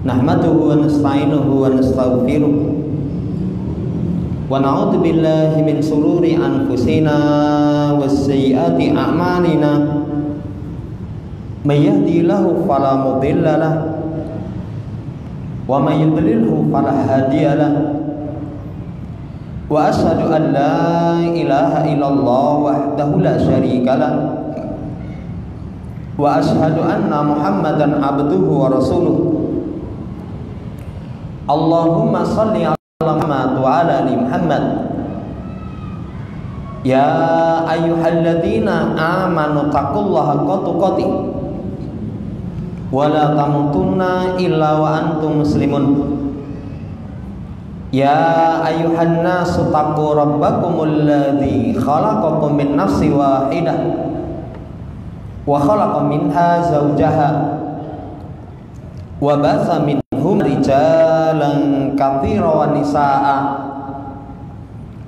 Nahmaduhu wa nasta'inuhu wa nastaghfiruh wa na'udzu billahi min shururi anfusina wa sayyiati a'malina. May yahdihillahu fala mudilla lahu wa may yudlilhu fala hadiya lahu. Wa asyhadu an la ilaha illallah wahdahu la syarika lahu wa asyhadu anna Muhammadan abduhu wa rasuluh. Allahumma salli ala Muhammad wa ala ali Muhammad. Ya ayyuhalladzina amanu taqullaha haqqa tuqatih wa la tamutunna illa wa antum muslimun. Ya ayyuhan nasu taqu rabbakumul ladzi khalaqakum min nafsin wahidah wa khalaqa minha zawjaha wa batha minhum rijalan katsiran wa nisaa'a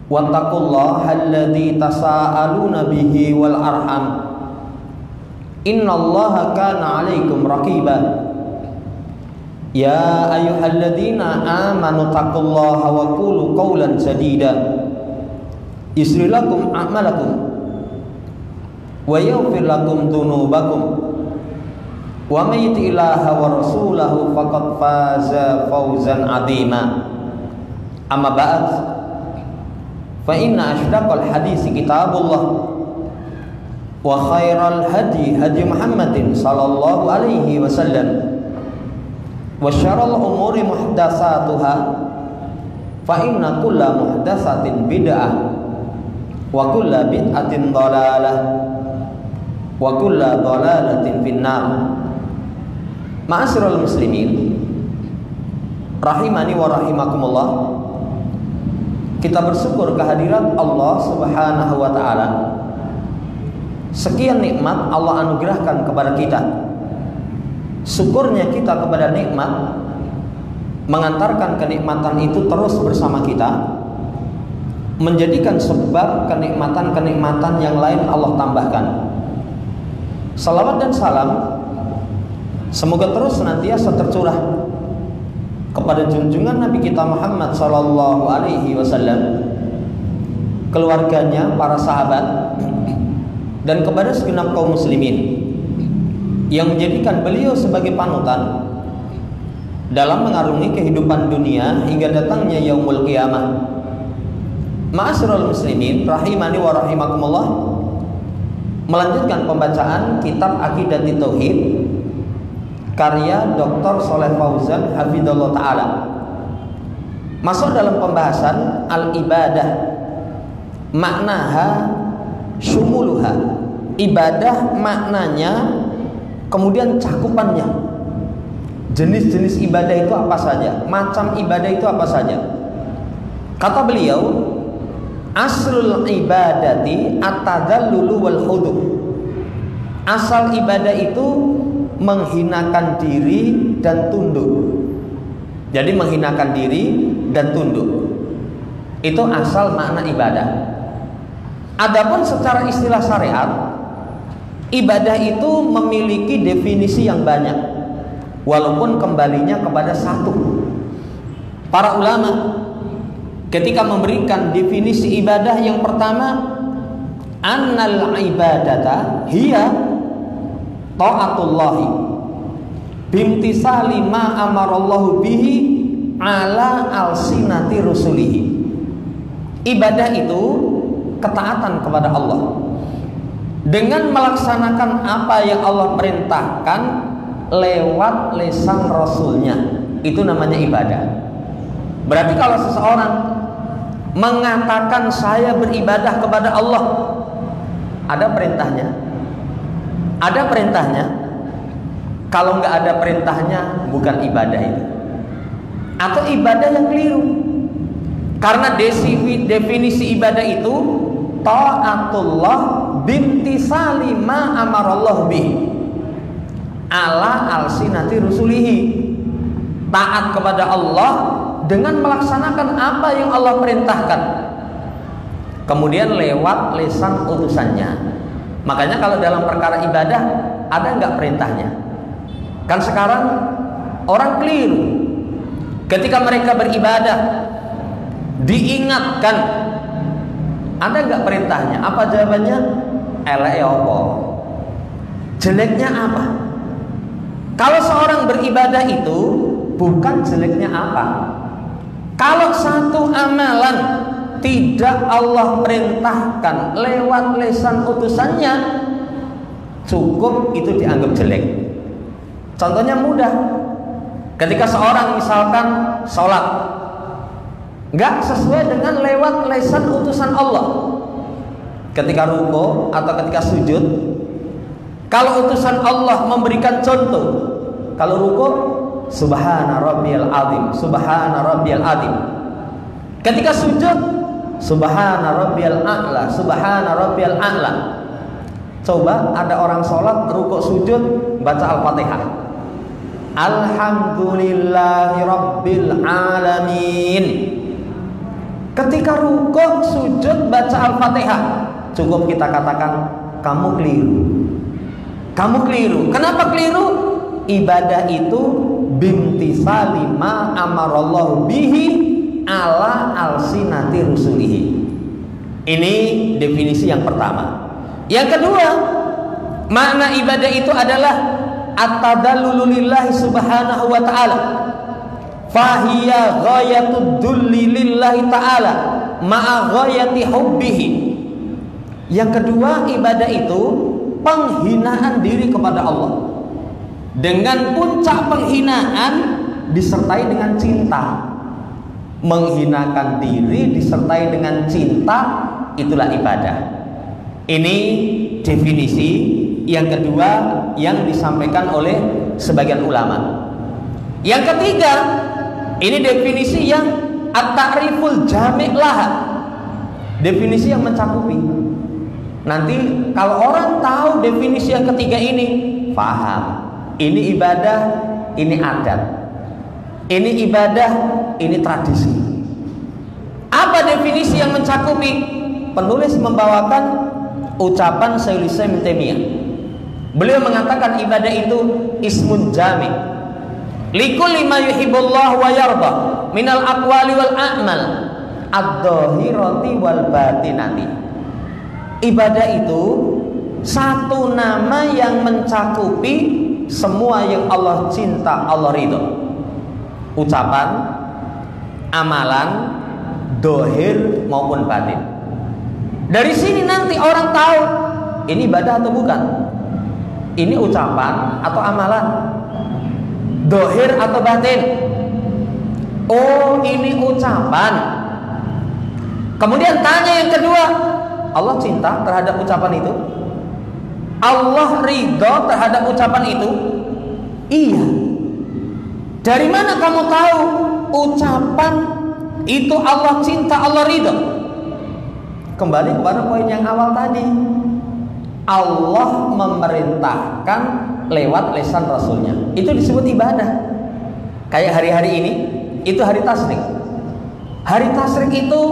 wattaqullaha alladzi tasaaluna bihi wal arham innallaha kana 'alaikum raqiba. Ya ayyuhalladzina amanu taqullaha wa qulu qawlan sadida yusli lakum a'malakum wa yaghfir lakum dzunubakum wa may yuti'illaha wa rasulahu faqad faza fawzan 'azima. Amma ba'd, fa inna ashdaqal haditsi kitabullah wa khairal hadi hadi Muhammadin sallallahu alaihi wasallam wa syarrul umuri muhdatsatuha fa inna kulla muhdatsatin bid'ah wa kulla bid'atin dhalalah wa kulla dhalalatin finnar. Ma'asyiral muslimin rahimani wa rahimakumullah, kita bersyukur kehadirat Allah Subhanahu wa taala. Sekian nikmat Allah anugerahkan kepada kita. Syukurnya kita kepada nikmat mengantarkan kenikmatan itu terus bersama kita, menjadikan sebab kenikmatan-kenikmatan yang lain Allah tambahkan. Salawat dan salam semoga terus senantiasa tercurah kepada junjungan Nabi kita Muhammad sallallahu alaihi wasallam, keluarganya, para sahabat, dan kepada segenap kaum muslimin yang menjadikan beliau sebagai panutan dalam mengarungi kehidupan dunia hingga datangnya yaumul qiyamah. Ma'asyiral muslimin rahimani wa rahimakumullah, melanjutkan pembacaan kitab Aqidatut Tauhid karya Dr. Shalih Fauzan hafizallahu taala. Masuk dalam pembahasan al-ibadah, maknaha syumuluha. Ibadah maknanya, kemudian cakupannya. Jenis-jenis ibadah itu apa saja? Macam ibadah itu apa saja? Kata beliau, aslul ibadati at-tadallulu wal khudu'. Asal ibadah itu menghinakan diri dan tunduk. Jadi menghinakan diri dan tunduk, itu asal makna ibadah. Adapun secara istilah syariat, ibadah itu memiliki definisi yang banyak, walaupun kembalinya kepada satu. Para ulama ketika memberikan definisi ibadah, yang pertama, annal ibadata hiya ta'atullahi bimtisali ma amarallahu bihi ala alsinati rusulihi. Ibadah itu ketaatan kepada Allah dengan melaksanakan apa yang Allah perintahkan lewat lisan Rasulnya. Itu namanya ibadah. Berarti kalau seseorang mengatakan saya beribadah kepada Allah, ada perintahnya. Ada perintahnya. Kalau nggak ada perintahnya, bukan ibadah itu, atau ibadah yang keliru. Karena definisi ibadah itu ta'atullah bimtisali ma amarallahu bih ala alsinati rusulihi. Taat kepada Allah dengan melaksanakan apa yang Allah perintahkan, kemudian lewat lisan utusannya. Makanya kalau dalam perkara ibadah ada nggak perintahnya? Kan sekarang orang keliru ketika mereka beribadah, diingatkan, ada nggak perintahnya? Apa jawabannya? Elek apa? Jeleknya apa? Kalau seorang beribadah itu bukan jeleknya apa. Kalau satu amalan tidak Allah perintahkan lewat lisan utusannya, cukup itu dianggap jelek. Contohnya mudah. Ketika seorang misalkan sholat nggak sesuai dengan lewat lisan utusan Allah, ketika ruku atau ketika sujud, kalau utusan Allah memberikan contoh, kalau ruku subhana rabbiyal azim, subhana rabbiyal azim, ketika sujud subhana rabbiyal a'la, subhana rabbiyal a'la. Coba ada orang sholat ruku sujud baca Al-Fatihah, alhamdulillahi rabbil alamin. Ketika ruku sujud baca Al-Fatihah, cukup kita katakan kamu keliru. Kamu keliru. Kenapa keliru? Ibadah itu bimtisali ma amarallahu bihi ala alsinati rusulihi. Ini definisi yang pertama. Yang kedua, makna ibadah itu adalah at-tadallulu lillahi subhanahu wa ta'ala, fahiya ghayatud dulli lillahi ta'ala ma'a ghayati hubbihi. Yang kedua, ibadah itu penghinaan diri kepada Allah, dengan puncak penghinaan disertai dengan cinta. Menghinakan diri disertai dengan cinta, itulah ibadah. Ini definisi yang kedua yang disampaikan oleh sebagian ulama. Yang ketiga, ini definisi yang at-ta'riful jami' laha, definisi yang mencakupi. Nanti kalau orang tahu definisi yang ketiga ini, paham. Ini ibadah, ini adat. Ini ibadah, ini tradisi. Apa definisi yang mencakupi? Penulis membawakan ucapan Syekhul Islam Ibnu Taimiyah. Beliau mengatakan ibadah itu ismun jami' likulli ma yuhibbullah wa yarda minal aqwali wal a'mal ad-dhahirati wal batinati. Ibadah itu satu nama yang mencakupi semua yang Allah cinta, Allah ridho. Ucapan, amalan, dohir maupun batin. Dari sini nanti orang tahu ini ibadah atau bukan, ini ucapan atau amalan, dohir atau batin. Oh, ini ucapan. Kemudian tanya yang kedua, Allah cinta terhadap ucapan itu? Allah ridho terhadap ucapan itu? Iya. Dari mana kamu tahu ucapan itu Allah cinta, Allah ridho? Kembali kepada poin yang awal tadi. Allah memerintahkan lewat lisan Rasulnya. Itu disebut ibadah. Kayak hari-hari ini, itu hari tasyrik. Hari tasyrik itu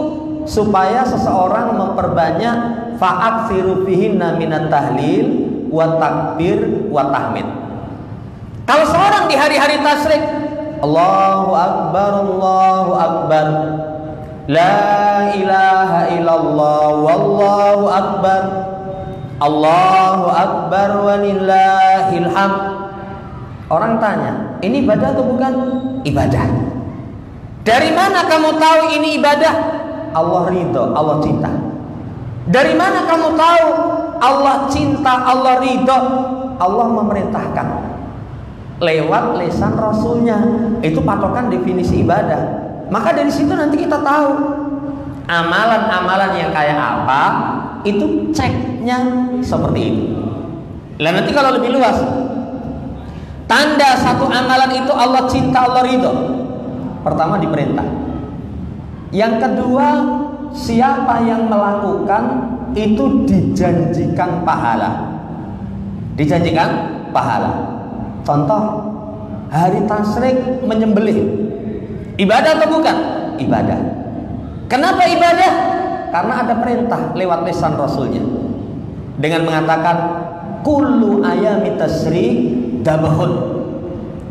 supaya seseorang memperbanyak fa'aksiru fihinna minat tahlil wa takbir wa tahmid. Kalau seorang di hari-hari tasyrik, Allahu Akbar, Allahu Akbar, la ilaha illallah, wallahu akbar, Allahu akbar walillahil hamd. Orang tanya, ini ibadah atau bukan? Ibadah. Dari mana kamu tahu ini ibadah? Allah ridho, Allah cinta. Dari mana kamu tahu Allah cinta, Allah ridho? Allah memerintahkan lewat lisan Rasulnya. Itu patokan definisi ibadah. Maka dari situ nanti kita tahu amalan-amalan yang kayak apa, itu ceknya seperti ini. Lah nanti kalau lebih luas, tanda satu amalan itu Allah cinta, Allah ridho. Pertama diperintah. Yang kedua, siapa yang melakukan itu dijanjikan pahala. Dijanjikan pahala. Contoh, hari tasyrik menyembelih. Ibadah atau bukan? Ibadah. Kenapa ibadah? Karena ada perintah lewat lisan Rasulnya dengan mengatakan kullu ayami tasyrik dabahun.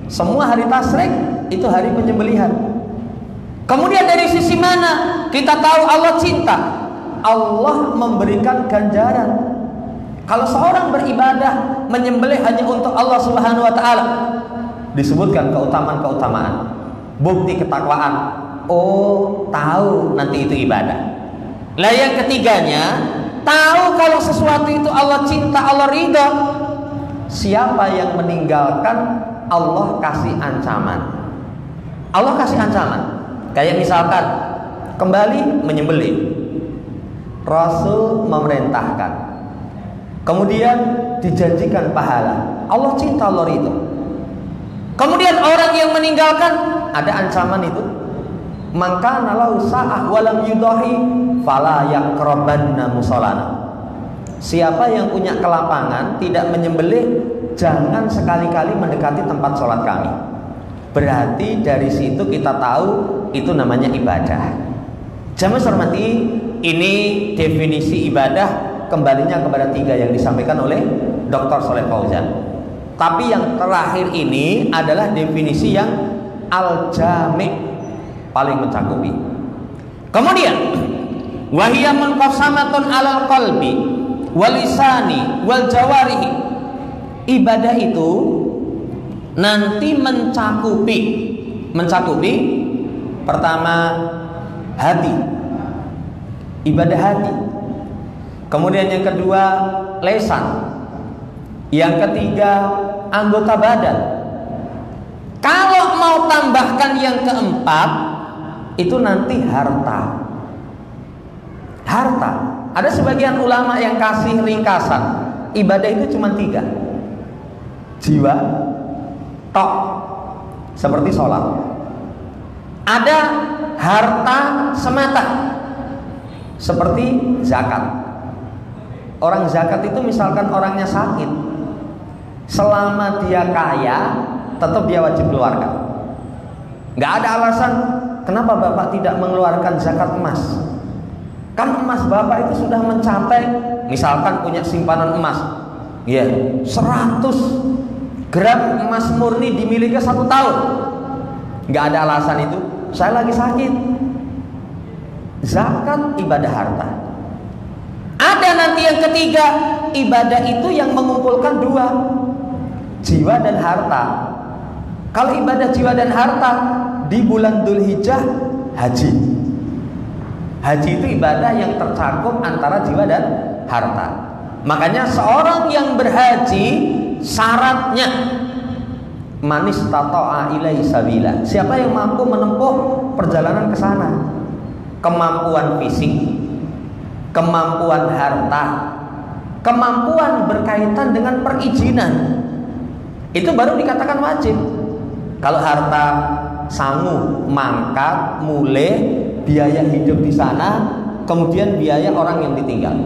Semua hari tasyrik itu hari penyembelihan. Kemudian dari sisi mana kita tahu Allah cinta? Allah memberikan ganjaran. Kalau seorang beribadah menyembelih hanya untuk Allah Subhanahu wa taala, disebutkan keutamaan-keutamaan, bukti ketakwaan. Oh, tahu nanti itu ibadah. Lah yang ketiganya, tahu kalau sesuatu itu Allah cinta, Allah ridha. Siapa yang meninggalkan, Allah kasih ancaman. Allah kasih ancaman. Kayak misalkan kembali menyembelih, Rasul memerintahkan, kemudian dijanjikan pahala. Allah cinta, Allah ridha. Kemudian orang yang meninggalkan, ada ancaman itu. Maka nalau sa'ah walam yudahi fala yaqrabanna musallana. Siapa yang punya kelapangan tidak menyembelih, jangan sekali-kali mendekati tempat sholat kami. Berarti dari situ kita tahu itu namanya ibadah. Jamaah hormati, ini definisi ibadah kembalinya kepada 3 yang disampaikan oleh Dr. Shaleh Fauzan. Tapi yang terakhir ini adalah definisi yang al-jami', paling mencakupi. Kemudian wahiyya munqasamatun 'alal qalbi wal lisani wal jawarihi. Ibadah itu nanti mencakupi pertama hati, ibadah hati. Kemudian yang kedua lesan. Yang ketiga anggota badan. Kalau mau tambahkan yang keempat, itu nanti harta. Harta. Ada sebagian ulama yang kasih ringkasan, ibadah itu cuma 3. Jiwa, tok, seperti sholat. Ada harta semata, seperti zakat. Orang zakat itu misalkan orangnya sakit, selama dia kaya, tetap dia wajib keluarkan. Nggak ada alasan kenapa bapak tidak mengeluarkan zakat emas. Kan emas bapak itu sudah mencapai, misalkan punya simpanan emas, ya 100 gram emas murni dimiliki 1 tahun. Nggak ada alasan itu, saya lagi sakit. Zakat ibadah harta. Ada nanti yang ketiga, ibadah itu yang mengumpulkan 2, jiwa dan harta. Kalau ibadah jiwa dan harta di bulan Dzulhijjah, haji. Haji itu ibadah yang tercakup antara jiwa dan harta. Makanya seorang yang berhaji syaratnya manis tata'a ilaihi sabila. Siapa yang mampu menempuh perjalanan ke sana, kemampuan fisik, kemampuan harta, kemampuan berkaitan dengan perizinan, itu baru dikatakan wajib. Kalau harta sangu, mangkat, mulai, biaya hidup di sana, kemudian biaya orang yang ditinggal.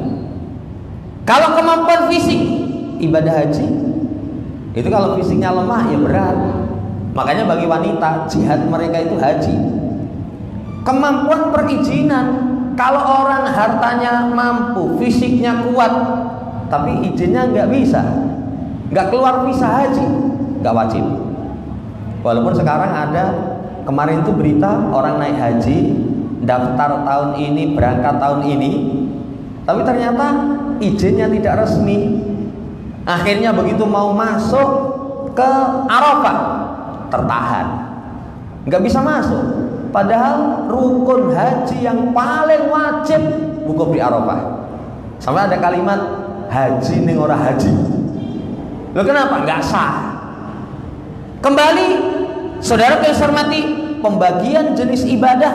Kalau kemampuan fisik, ibadah haji itu kalau fisiknya lemah ya berat. Makanya bagi wanita jihad mereka itu haji. Kemampuan perizinan, kalau orang hartanya mampu, fisiknya kuat, tapi izinnya nggak bisa, nggak keluar visa haji, nggak wajib. Walaupun sekarang ada, kemarin itu berita orang naik haji, daftar tahun ini, berangkat tahun ini, tapi ternyata izinnya tidak resmi. Akhirnya begitu mau masuk ke Arafah, tertahan, nggak bisa masuk. Padahal rukun haji yang paling wajib wukuf di Arafah. Sampai ada kalimat haji ning ora haji. Loh kenapa? Nggak sah. Kembali, saudara yang saya hormati, pembagian jenis ibadah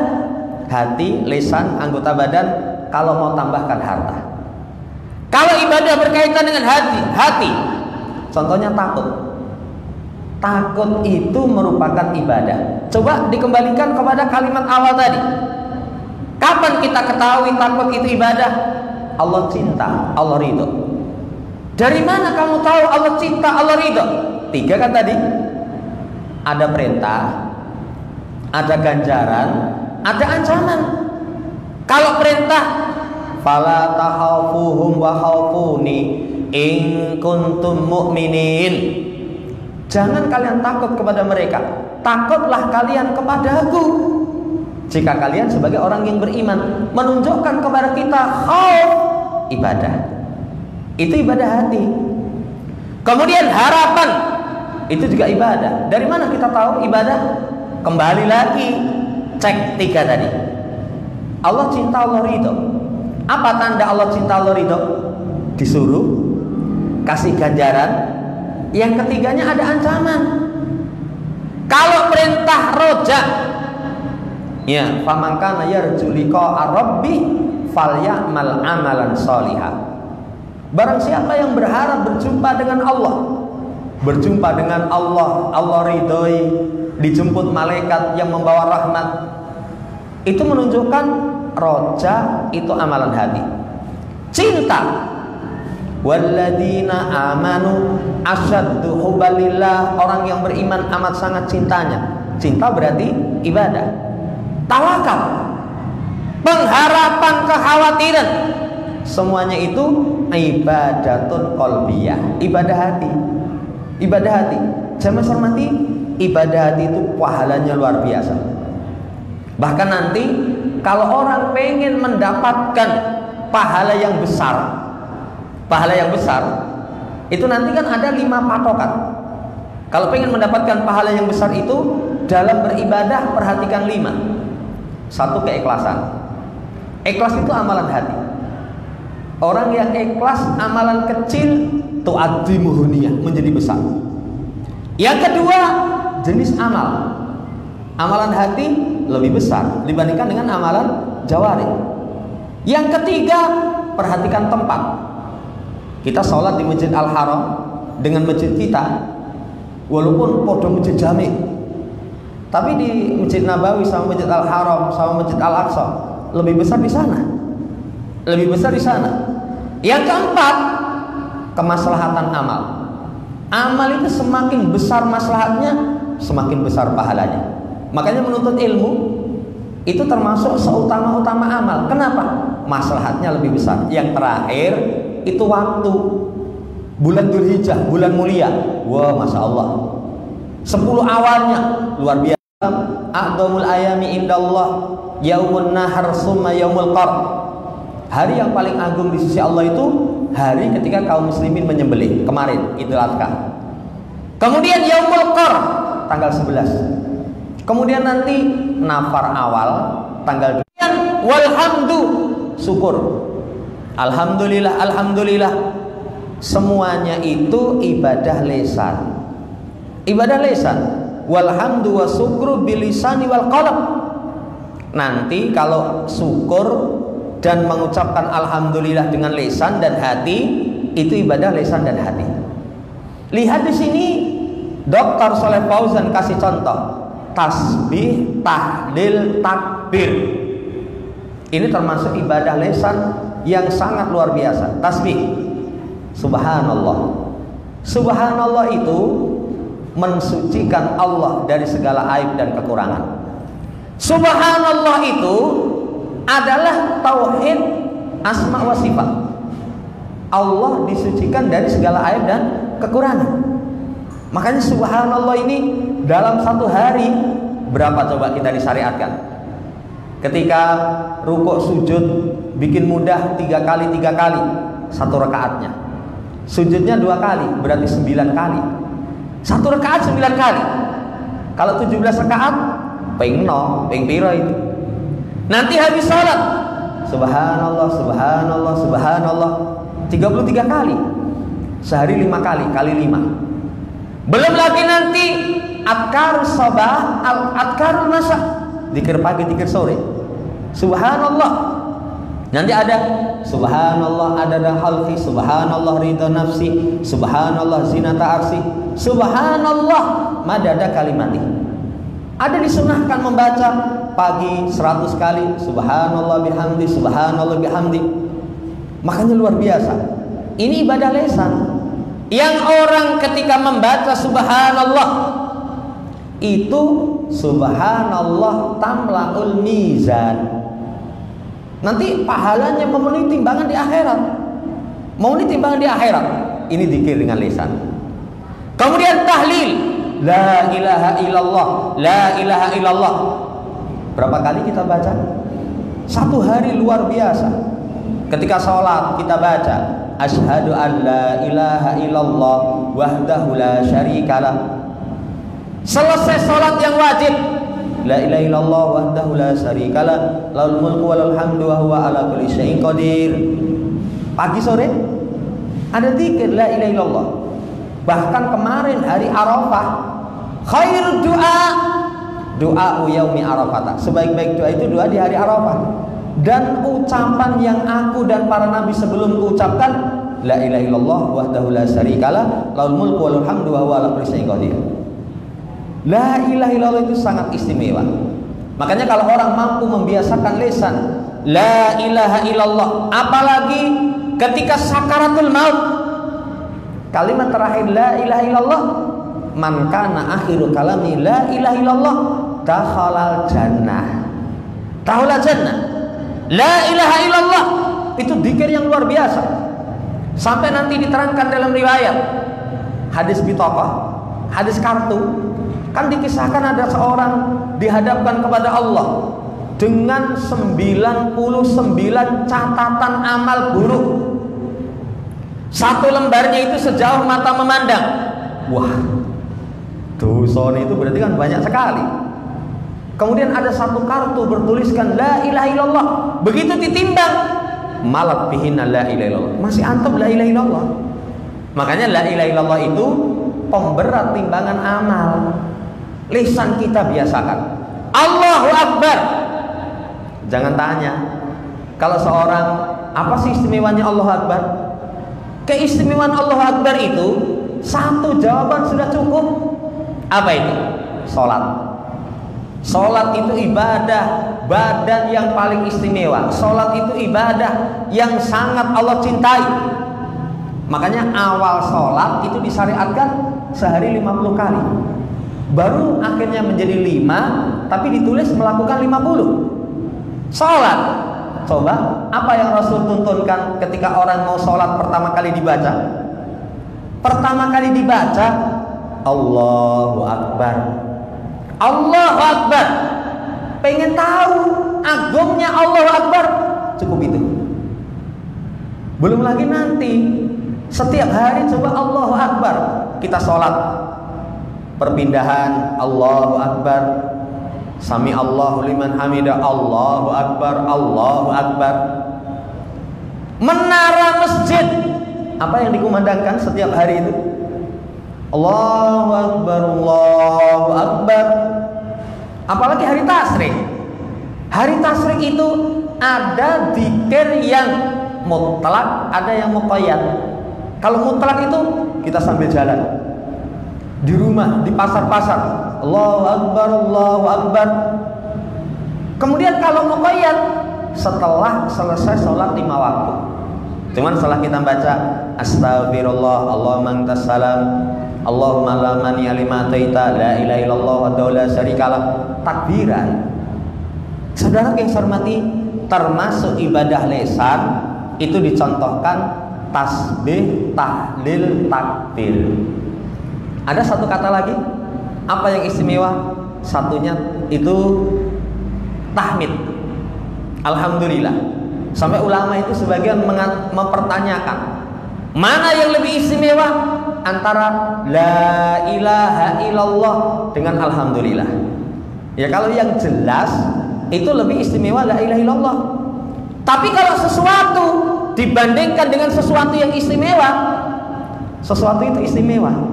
hati, lisan, anggota badan. Kalau mau tambahkan harta. Kalau ibadah berkaitan dengan hati, contohnya takut. Takut itu merupakan ibadah. Coba dikembalikan kepada kalimat awal tadi. Kapan kita ketahui takut itu ibadah? Allah cinta, Allah ridho. Dari mana kamu tahu Allah cinta, Allah ridho? 3 kan tadi. Ada perintah, ada ganjaran, ada ancaman. Kalau perintah, fala takhafuhum wa khafuni in kuntum mu'minin. Jangan kalian takut kepada mereka, takutlah kalian kepadaku. Jika kalian sebagai orang yang beriman, menunjukkan kepada kita khauf, ibadah. Itu ibadah hati. Kemudian harapan, itu juga ibadah. Dari mana kita tahu ibadah? Kembali lagi, cek 3 tadi. Allah cinta, Allah ridho. Apa tanda Allah cinta, Allah ridho? Disuruh, kasih ganjaran. Yang ketiganya ada ancaman. Kalau perintah roja, ya, faman kana yarju liqa'a rabbih falyamal amalan sholihan. Barang siapa yang berharap berjumpa dengan Allah, berjumpa dengan Allah, Allah ridhoi, dijemput malaikat yang membawa rahmat, itu menunjukkan roja itu amalan hati. Cinta, walladzina amanu asyaddu hubbalillah, orang yang beriman amat sangat cintanya. Cinta berarti ibadah. Tawakal, pengharapan, kekhawatiran, semuanya itu ibadatun qalbiyah, ibadah hati. Ibadah hati. Jamaah hormati, ibadah hati itu pahalanya luar biasa. Bahkan nanti kalau orang pengen mendapatkan pahala yang besar, itu nanti kan ada 5 patokan. Kalau pengen mendapatkan pahala yang besar itu, dalam beribadah perhatikan 5. 1, keikhlasan. Ikhlas itu amalan hati. Orang yang ikhlas, amalan kecil tu'addimuhu niyah, menjadi besar. Yang kedua, jenis amal. Amalan hati lebih besar dibandingkan dengan amalan jawarih. Yang ketiga, perhatikan tempat. Kita sholat di Masjid Al-Haram dengan masjid kita, walaupun podo masjid jami, tapi di Masjid Nabawi sama Masjid Al-Haram sama Masjid Al-Aqsa lebih besar di sana. Lebih besar di sana. Yang keempat, kemaslahatan amal. Amal itu semakin besar maslahatnya, semakin besar pahalanya. Makanya menuntut ilmu itu termasuk seutama-utama amal. Kenapa? Maslahatnya lebih besar. Yang terakhir itu waktu. Bulan Dzulhijjah, bulan mulia. Wah, masya Allah. 10 awalnya luar biasa. A'dhamul ayami indallah yaumun nahar summa yaumul qar. Hari yang paling agung di sisi Allah itu hari ketika kaum muslimin menyembelih. Kemarin Idul Adha. Kemudian yaumul qar tanggal 11. Kemudian nanti nafar awal tanggal 2. Walhamdu, syukur. Alhamdulillah, alhamdulillah. Semuanya itu ibadah lisan. Ibadah lisan. Walhamdu wa syukru bilisani wal qalb. Nanti kalau syukur dan mengucapkan alhamdulillah dengan lisan dan hati, itu ibadah lisan dan hati. Lihat di sini Dr. Shaleh Fauzan kasih contoh. Tasbih, tahlil, takbir. Ini termasuk ibadah lisan yang sangat luar biasa. Tasbih, subhanallah. Subhanallah itu mensucikan Allah dari segala aib dan kekurangan. Subhanallah itu adalah tauhid asma wa sifat. Allah disucikan dari segala aib dan kekurangan. Makanya subhanallah ini dalam satu hari berapa coba kita disyariatkan? Ketika rukuk sujud bikin mudah 3 kali 3 kali satu rakaatnya. Sujudnya 2 kali berarti 9 kali. Satu rakaat 9 kali. Kalau 17 rakaat ping piro itu. Nanti habis salat subhanallah subhanallah subhanallah 33 kali. Sehari 5 kali, kali 5. Belum lagi nanti adkar sabah, adkar masa, zikir pagi, zikir sore. Subhanallah. Nanti ada subhanallah adada khalqi, subhanallah ridha nafsi, subhanallah zinata arsi, subhanallah madada kalimati. Ada disunahkan membaca pagi 100 kali subhanallah bihamdi, subhanallah bihamdi. Makanya luar biasa. Ini ibadah lisan. Yang orang ketika membaca subhanallah itu subhanallah tamlaul mizan. Nanti pahalanya memenuhi timbangan di akhirat. Memenuhi timbangan di akhirat. Ini zikir dengan lisan. Kemudian tahlil. La ilaha illallah, la ilaha illallah. Berapa kali kita baca? Satu hari luar biasa. Ketika sholat kita baca asyhadu an la ilaha illallah wahdahu la syarikalah. Selesai sholat yang wajib, la ilaha illallah wahdahu la syarikalah, lahul mulku wa lahul hamdu wa huwa ala kulli syai'in qadir. Pagi sore ada zikir la ilaha illallah. Bahkan kemarin hari Arafah, khairud doa yaumi Arafah. Sebaik-baik doa itu doa di hari Arafah. Dan ucapan yang aku dan para nabi sebelum ucapkan la ilaha illallah wahdahu la syarikalah, lahul mulku wa lahul hamdu wa huwa ala kulli syai'in qadir. La ilaha illallah itu sangat istimewa. Makanya kalau orang mampu membiasakan lisan la ilaha illallah, apalagi ketika sakaratul maut, kalimat terakhir la ilaha illallah, man kana akhiru kalami la ilaha illallah dakhalal jannah. Dakhalal jannah. La ilaha illallah itu dzikir yang luar biasa. Sampai nanti diterangkan dalam riwayat hadis bitaqah, hadis kartu. Kan dikisahkan ada seorang dihadapkan kepada Allah dengan 99 catatan amal buruk. Satu lembarnya itu sejauh mata memandang. Wah, dosa itu berarti kan banyak sekali. Kemudian ada satu kartu bertuliskan la ilaha illallah. Begitu ditimbang, malat bihinna la ilaha illallah. Masih antep la ilaha illallah. Makanya la ilaha illallah itu pemberat timbangan amal. Lisan kita biasakan Allahu Akbar. Jangan tanya kalau seorang apa sih istimewanya Allahu Akbar. Keistimewaan Allahu Akbar itu satu jawaban sudah cukup. Apa itu? Sholat. Sholat itu ibadah badan yang paling istimewa. Sholat itu ibadah yang sangat Allah cintai. Makanya awal sholat itu disyariatkan sehari 50 kali. Baru akhirnya menjadi 5, tapi ditulis melakukan 50. Sholat, coba apa yang Rasul tuntunkan ketika orang mau sholat pertama kali dibaca? Pertama kali dibaca Allahu Akbar. Allahu Akbar. Pengen tahu agungnya Allahu Akbar? Cukup itu. Belum lagi nanti setiap hari coba Allahu Akbar. Kita sholat perpindahan Allahu Akbar, sami Allahu liman hamidah, Allahu Akbar, Allahu Akbar. Menara masjid, apa yang dikumandangkan setiap hari itu? Allahu Akbar, Allahu Akbar. Apalagi hari tasyrik. Hari tasyrik itu ada dzikir yang mutlak, ada yang muqayyad. Kalau mutlak itu kita sambil jalan di rumah, di pasar-pasar, Allahu Akbar, Allahu Akbar. Kemudian kalau muqayyad, setelah selesai sholat 5 waktu. Cuman setelah kita baca Astagfirullah, Allahumma antas salam, Allahumma la mani'a lima ataita, la ilaha illallah wa la syarikalah, takbiran. Saudara yang saya hormati, termasuk ibadah lisan itu dicontohkan tasbih, tahlil, takbir. Ada satu kata lagi, apa yang istimewa? Satunya itu tahmid, alhamdulillah. Sampai ulama itu sebagian mempertanyakan mana yang lebih istimewa antara la ilaha illallah dengan alhamdulillah. Ya kalau yang jelas itu lebih istimewa la ilaha illallah. Tapi kalau sesuatu dibandingkan dengan sesuatu yang istimewa, sesuatu itu istimewa.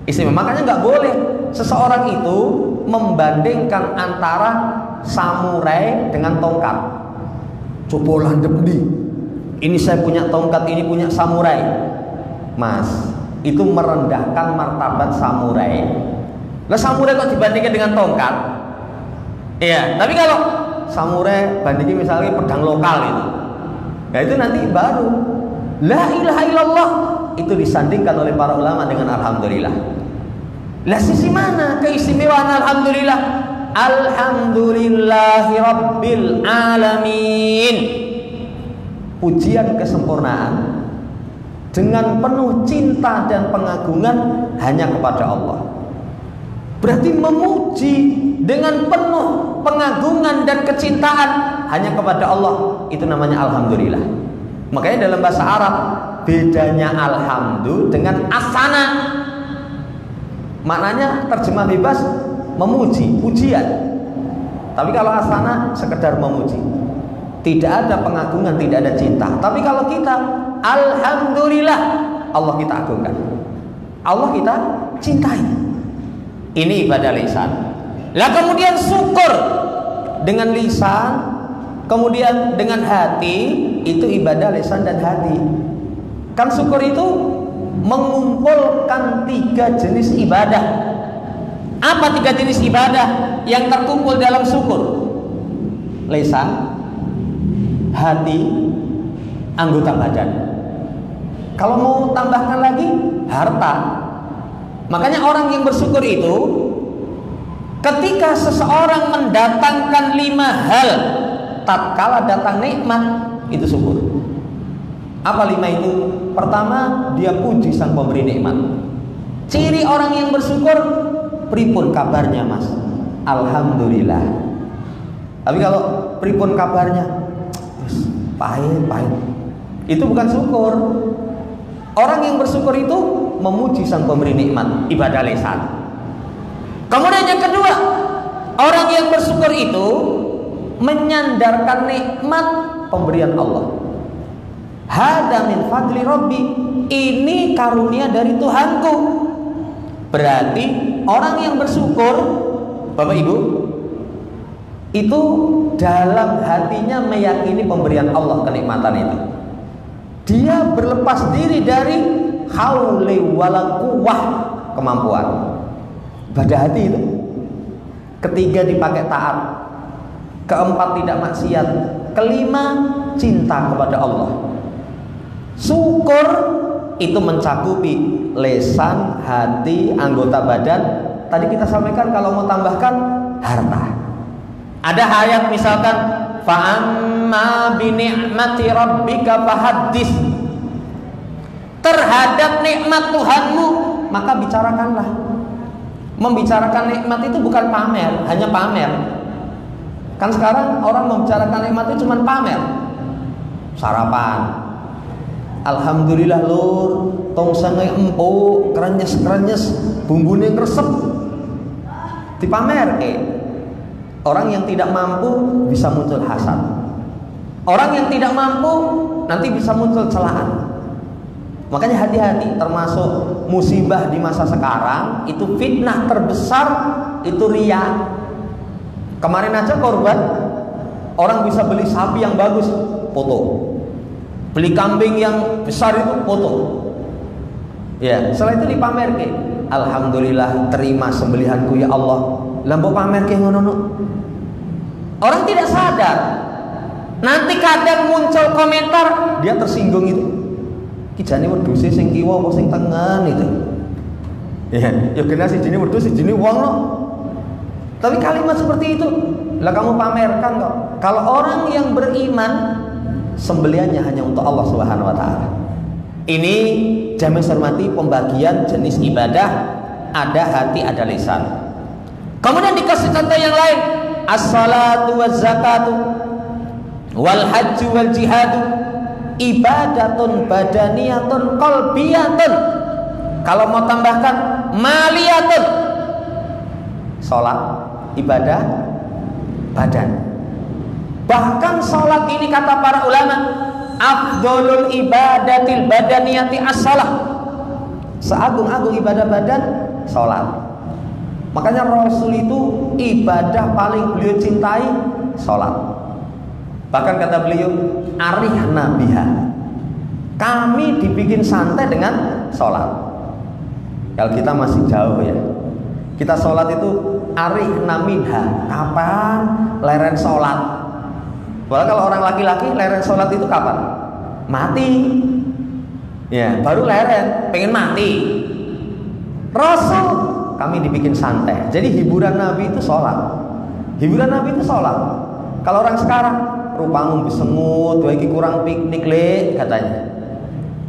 Makanya nggak boleh seseorang itu membandingkan antara samurai dengan tongkat. Copolah demdi. Ini saya punya tongkat, ini punya samurai. Mas, itu merendahkan martabat samurai. Lah samurai kok dibandingkan dengan tongkat? Iya, tapi kalau samurai bandingin misalnya pedang lokal itu, ya itu nanti baru la ilaha illallah itu disandingkan oleh para ulama dengan alhamdulillah. Lah sisi mana keistimewaan alhamdulillah? Alhamdulillahi rabbil alamin. Pujian kesempurnaan dengan penuh cinta dan pengagungan hanya kepada Allah. Berarti memuji dengan penuh pengagungan dan kecintaan hanya kepada Allah, itu namanya alhamdulillah. Makanya dalam bahasa Arab bedanya alhamdulillah dengan asana. Maknanya terjemah bebas memuji, pujian. Tapi kalau asana sekedar memuji. Tidak ada pengagungan, tidak ada cinta. Tapi kalau kita alhamdulillah, Allah kita agungkan. Allah kita cintai. Ini ibadah lisan. Lah kemudian syukur dengan lisan, kemudian dengan hati, itu ibadah lisan dan hati. Kan syukur itu mengumpulkan 3 jenis ibadah. Apa 3 jenis ibadah yang terkumpul dalam syukur? Lisan, hati, anggota badan. Kalau mau tambahkan lagi, harta. Makanya orang yang bersyukur itu, ketika seseorang mendatangkan 5 hal tatkala datang nikmat, itu syukur. Apa 5 itu? Pertama, dia puji sang pemberi nikmat. Ciri orang yang bersyukur, pripun kabarnya mas? Alhamdulillah. Tapi kalau pripun kabarnya, pahit. Itu bukan syukur. Orang yang bersyukur itu memuji sang pemberi nikmat, ibadah lisan. Kemudian yang kedua, orang yang bersyukur itu menyandarkan nikmat pemberian Allah. Hada min fadli Rabbi, ini karunia dari Tuhanku. Berarti orang yang bersyukur, Bapak Ibu, itu dalam hatinya meyakini pemberian Allah, kenikmatan itu. Dia berlepas diri dari hauli wala quwwah, kemampuan. Ibadah hati itu. Ketiga, dipakai taat. Keempat, tidak maksiat. Kelima, cinta kepada Allah. Syukur itu mencakupi lisan, hati, anggota badan. Tadi kita sampaikan kalau mau tambahkan harta. Ada ayat misalkan fa'amma bini'mati rabbika fahaddits. Terhadap nikmat Tuhanmu maka bicarakanlah. Membicarakan nikmat itu bukan pamer, hanya pamer. Kan sekarang orang membicarakan nikmat itu cuma pamer. Sarapan, alhamdulillah lur, tong sange empuk, krenyes, bumbune ngresep. Dipamerke. Orang yang tidak mampu bisa muncul hasad. Orang yang tidak mampu nanti bisa muncul celaan. Makanya hati-hati, termasuk musibah di masa sekarang itu fitnah terbesar itu riya. Kemarin aja korban, orang bisa beli sapi yang bagus, foto. Beli kambing yang besar itu, foto. Ya, setelah itu dipamerke. Alhamdulillah, terima sembelihanku ya Allah. Lampu pamerke ngono. Orang tidak sadar. Nanti kadang muncul komentar, dia tersinggung itu. Kijane wedhuse sing kiwa apa sing tengen itu. Ya kena si jini wedhus, si jini wong no. Tapi kalimat seperti itu lah kamu pamerkan kok. Kalau orang yang beriman, sembelihannya hanya untuk Allah Subhanahu wa taala. Ini jamin hormati pembagian jenis ibadah, ada hati, ada lisan. Kemudian dikasih contoh yang lain, as-salatu waz-zakatu wal hajju wal jihadu ibadatun badaniyatun qalbiyatun. Kalau mau tambahkan maliyatun, salat ibadah badan. Bahkan salat ini kata para ulama, afdholul ibadatil badaniyati as-salah. Seagung-agung ibadah badan salat. Makanya Rasul itu ibadah paling beliau cintai salat. Bahkan kata beliau, arihna biha, kami dibikin santai dengan salat. Kalau kita masih jauh ya, kita salat itu arihna minha, kapan leren salat. Padahal kalau orang laki-laki leren salat itu kapan? Mati. Ya, baru leren, pengen mati. Rasul kami dibikin santai. Jadi hiburan Nabi itu sholat. Hiburan Nabi itu sholat. Kalau orang sekarang rupamu besengut, iki kurang piknik le katanya.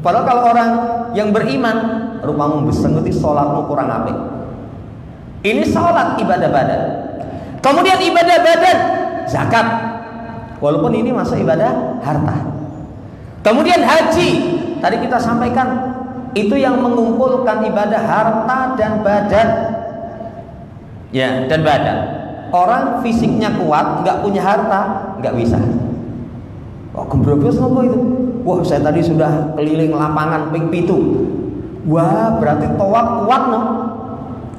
Padahal kalau orang yang beriman, rupamu besengut itu sholatmu kurang apik. Ini sholat, ibadah badan. Kemudian ibadah badan, zakat. Walaupun ini masuk ibadah harta. Kemudian haji, tadi kita sampaikan, itu yang mengumpulkan ibadah harta dan badan. Ya, dan badan. Orang fisiknya kuat, nggak punya harta, nggak bisa. Oh, gembrobos apa itu? Wah, saya tadi sudah keliling lapangan ping pitu. Wah, berarti tawaf kuat no?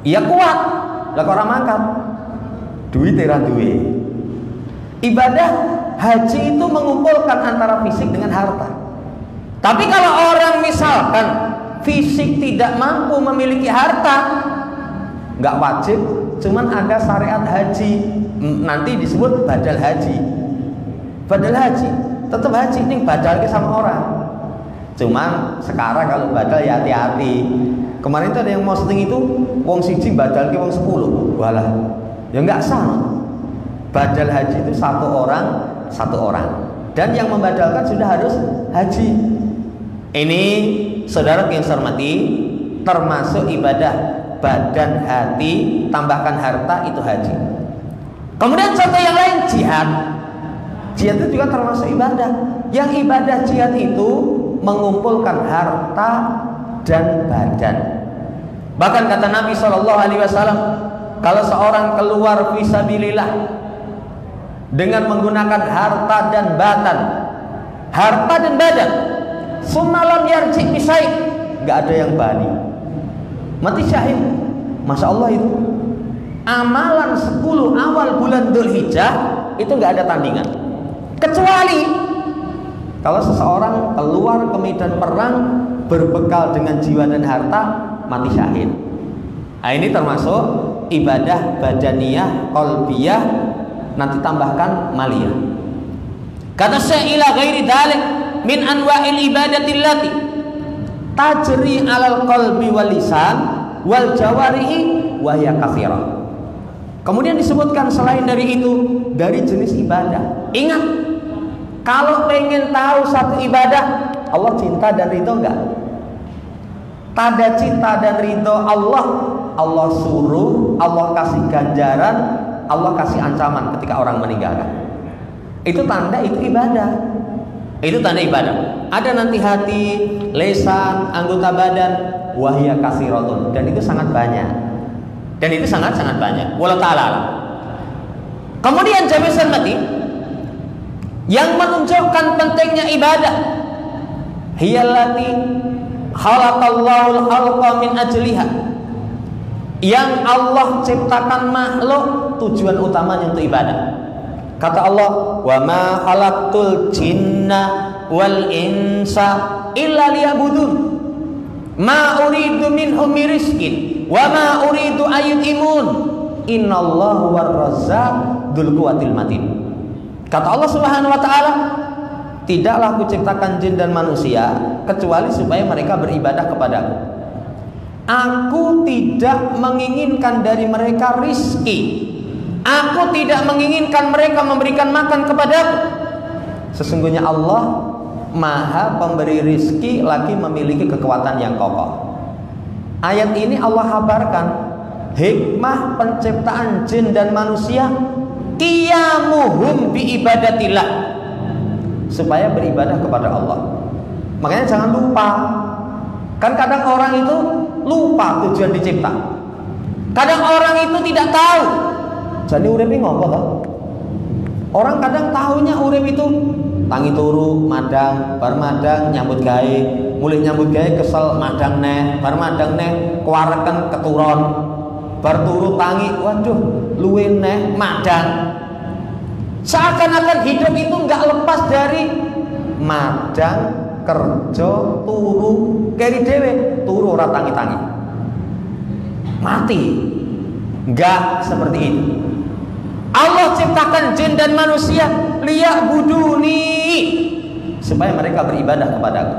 Iya kuat. Lah kok orang makan? Duit ora duwe. Ibadah haji itu mengumpulkan antara fisik dengan harta. Tapi kalau orang misalkan fisik tidak mampu memiliki harta, nggak wajib, cuman ada syariat haji, nanti disebut badal haji. Badal haji, tetap haji ini badalnya sama orang. Cuman sekarang kalau badal ya hati-hati. Kemarin itu ada yang mau syuting itu, wong siji badal ke wong 10. Walah, ya nggak sama. Badal haji itu satu orang, dan yang membadalkan sudah harus haji. Ini saudara yang saya hormati, termasuk ibadah badan, hati, tambahkan harta, itu haji. Kemudian contoh yang lain, jihad. Jihad itu juga termasuk ibadah. Yang ibadah jihad itu mengumpulkan harta dan badan. Bahkan kata Nabi SAW, kalau seorang keluar fisabilillah dengan menggunakan harta dan badan, summalam yarji bisai, nggak ada yang bani, mati syahid. Masya Allah, itu amalan 10 awal bulan Dzulhijjah itu nggak ada tandingan, kecuali kalau seseorang keluar ke medan perang berbekal dengan jiwa dan harta, mati syahid. Nah, ini termasuk ibadah badaniyah, qalbiyah, nanti tambahkan maliyah. Kata Syekh, ila ghairi dzalik min anwa'il ibadati tajri 'alal qalbi wal lisan wal jawarihi wa hiya katsirah. Kemudian disebutkan selain dari itu, dari jenis ibadah. Ingat, kalau pengen tahu satu ibadah, Allah cinta dan ridho enggak? Tanda cinta dan ridho Allah, Allah suruh, Allah kasih ganjaran, Allah kasih ancaman ketika orang meninggalkan. Itu tanda, itu ibadah. Itu tanda ibadah. Ada nanti hati, lesan, anggota badan, wahya kasiratun, dan itu sangat banyak. Dan itu sangat-sangat banyak. Wallahu ta'ala. Kemudian jamaah sekalian, yang menunjukkan pentingnya ibadah, hiyallati khalaqallahul khalqa min ajliha, yang Allah ciptakan makhluk tujuan utamanya untuk ibadah. Kata Allah, wa ma khalaqtul jinna wal insa illa liya'budun ma uridu minhum min rizqin wa ma uridu ayyutimun innallahu war-razzaq dzul quwwatil matin. Kata Allah Subhanahu wa taala, tidaklah kuciptakan jin dan manusia kecuali supaya mereka beribadah kepadaku. Aku tidak menginginkan dari mereka rizki. Aku tidak menginginkan mereka memberikan makan kepadaku. Sesungguhnya Allah Maha pemberi rizki, lagi memiliki kekuatan yang kokoh. Ayat ini Allah kabarkan hikmah penciptaan jin dan manusia, qiyamuhum bi ibadatillah, supaya beribadah kepada Allah. Makanya jangan lupa. Kan kadang orang itu lupa tujuan dicipta. Kadang orang itu tidak tahu. Jadi urip ini ngopo toh? Orang kadang tahunya urip itu tangi turu, madang, bar madang nyambut gawe, mulih nyambut gawe kesel madang neh, bar madang neh kuareken keturon. Bar turu tangi, waduh, luwe neh madang. Seakan-akan hidup itu enggak lepas dari madang, kerja, turu, keri dewe, turu ora tangi-tangi. Mati. Enggak seperti itu. Allah ciptakan jin dan manusia liya'buduni, supaya mereka beribadah kepadaku.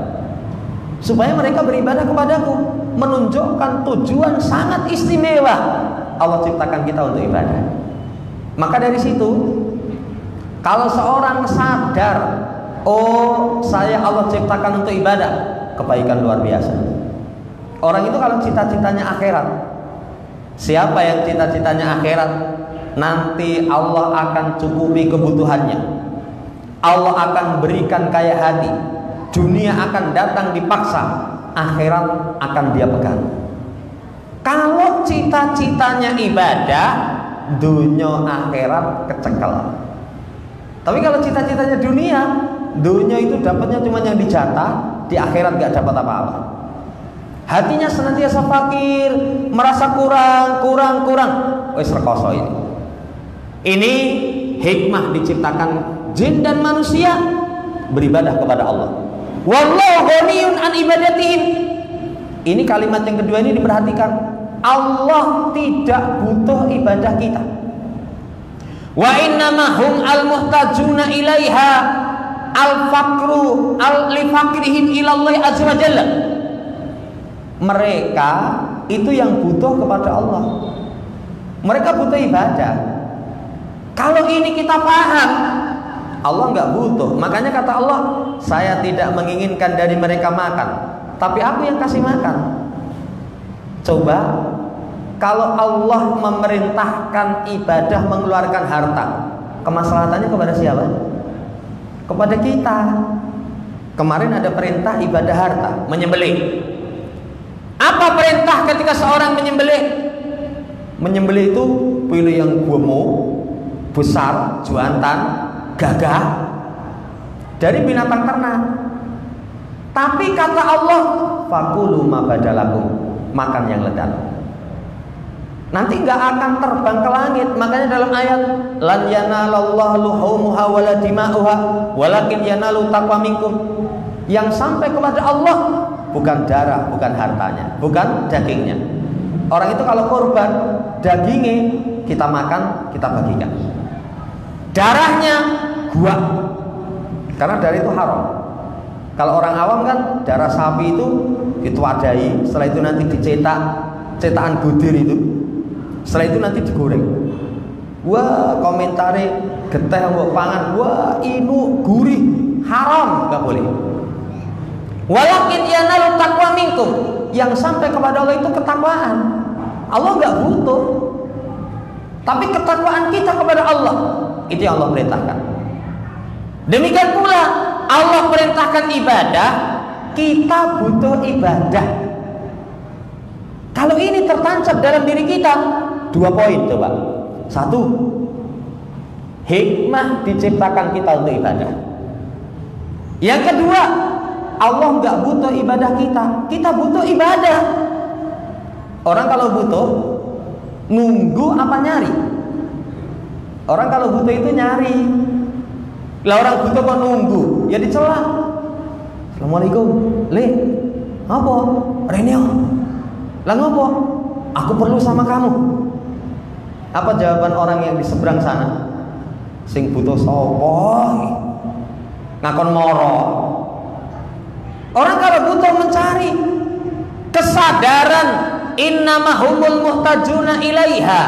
Supaya mereka beribadah kepadaku, menunjukkan tujuan sangat istimewa Allah ciptakan kita untuk ibadah. Maka dari situ, kalau seorang sadar, oh saya Allah ciptakan untuk ibadah, kebaikan luar biasa. Orang itu kalau cita-citanya akhirat, Siapa yang cita-citanya akhirat, nanti Allah akan cukupi kebutuhannya. Allah akan berikan kaya hati. Dunia akan datang dipaksa, akhirat akan dia pegang. Kalau cita-citanya ibadah, dunia akhirat kecekel. Tapi kalau cita-citanya dunia itu dapatnya cuma yang dijatah, di akhirat gak dapat apa-apa. Hatinya senantiasa fakir, merasa kurang. Wes rekoso ini. Ini hikmah diciptakan jin dan manusia beribadah kepada Allah. Wallahu ghaniyun an ibadatihim. Ini kalimat yang kedua ini diperhatikan. Allah tidak butuh ibadah kita. Wa innama hum al-muhtajuna ilaiha al-faqru al-lifakrihim ilallah azza wa jalla. Mereka itu yang butuh kepada Allah. Mereka butuh ibadah. Kalau ini kita paham, Allah nggak butuh. Makanya kata Allah, saya tidak menginginkan dari mereka makan, tapi aku yang kasih makan. Coba kalau Allah memerintahkan ibadah mengeluarkan harta, kemaslahatannya kepada siapa? Kepada kita. Kemarin ada perintah ibadah harta, menyembelih. Apa perintah ketika seorang menyembelih? Menyembelih itu pilih yang gemuk, besar, jantan, gagah dari binatang ternak. Tapi kata Allah, fakulu ma badalakum, makan yang lezat. Nanti nggak akan terbang ke langit. Makanya dalam ayat lan yanalallahu luhumuha wala dima'uha walakin yanalu taqwa minkum. Yang sampai kepada Allah bukan darah, bukan hartanya, bukan dagingnya. Orang itu kalau korban, dagingnya kita makan, kita bagikan. Darahnya gua, karena darah itu haram. Kalau orang awam kan darah sapi itu dituadai, setelah itu nanti dicetak, cetakan budir itu. Setelah itu nanti digoreng. Wah, komentari geteh mbok pangan, wah inu gurih, haram, enggak boleh. Walakin yanalu taqwa minkum, yang sampai kepada Allah itu ketakwaan. Allah enggak butuh. Tapi ketakwaan kita kepada Allah, itu yang Allah perintahkan. Demikian pula Allah perintahkan ibadah, kita butuh ibadah. Kalau ini tertancap dalam diri kita, 2 poin coba. 1, hikmah diciptakan kita untuk ibadah. Yang kedua, Allah nggak butuh ibadah kita butuh ibadah. Orang kalau butuh nunggu apa nyari? Orang kalau butuh itu nyari. Lah orang butuh kok nunggu? Ya dicela. Assalamualaikum, Le. Apa? Renio. Lah ngopo? Aku perlu sama kamu. Apa jawaban orang yang di seberang sana? Sing butuh sopo? Ngakon moro. Orang kalau butuh mencari kesadaran innamahumul muhtajuna ilaiha